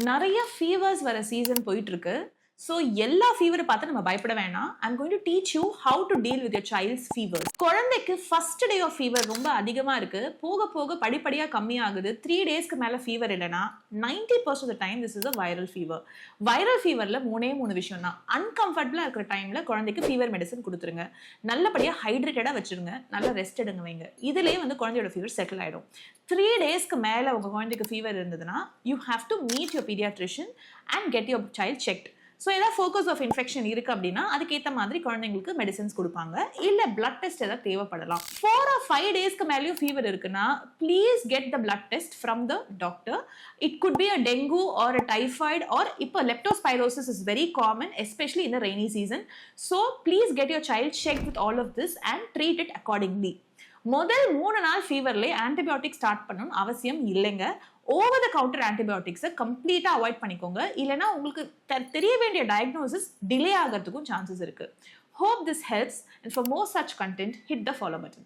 நிறைய ஃபீவர்ஸ் வர சீசன் போயிட்டு இருக்கு. ஸோ எல்லா ஃபீவரை பார்த்து நம்ம பயப்பட வேணாம். I'm going to teach you how to deal with your child's fevers. குழந்தைக்கு ஃபர்ஸ்ட் டே ஆஃப் ஃபீவர் ரொம்ப அதிகமாக இருக்கு, போக போக படிப்படியாக கம்மியாகுது. 3 டேஸ்க்கு மேலே ஃபீவர் இல்லைன்னா 90% of the time this is a viral fever. Viral ஃபீவரில் 3 விஷயம் தான். அன்கம்ஃபர்டபுளாக இருக்கிற டைமில் குழந்தைக்கு ஃபீவர் மெடிசன் கொடுத்துருங்க, நல்லபடியாக ஹைட்ரேட்டடாக வச்சுருங்க, நல்லா ரெஸ்ட் எடுங்க வைங்க. இதுலேயே குழந்தையோட ஃபீவர் செட்டில் ஆகிடும். 3 டேஸ்க்கு மேலே உங்கள் குழந்தைக்கு ஃபீவர் இருந்ததுன்னா you have to meet your paediatrician and get your child checked. So ஏதாவது ஃபோக்கஸ் ஆஃப் இன்ஃபெக்ஷன் இருக்குது அப்படின்னா அதுக்கேற்ற மாதிரி குழந்தைங்களுக்கு மெடிசன்ஸ் கொடுப்பாங்க. இல்லை பிளட் டெஸ்ட் ஏதாவது தேவைப்படலாம். 4 or 5 டேஸ்க்கு மேலேயும் ஃபீவர் இருக்குன்னா please get the blood test from the doctor. It could be a dengue or a typhoid or இப்போ leptospirosis is very common especially in the rainy season. So please get your child check with all of this and treat it accordingly. முதல் 3 நாள் ஃபீவர்லேயே antibiotic start பண்ணணும்னு அவசியம் இல்லைங்க. Over the counter ஆன்டிபயோட்டிக்ஸை கம்ப்ளீட்டாக avoid பண்ணிக்கோங்க. இல்லைனா உங்களுக்கு தெரிய வேண்டிய டயக்னோசிஸ் டிலே ஆகிறதுக்கும் சான்சஸ் இருக்கு. Hope this helps, and for more such content hit the follow button.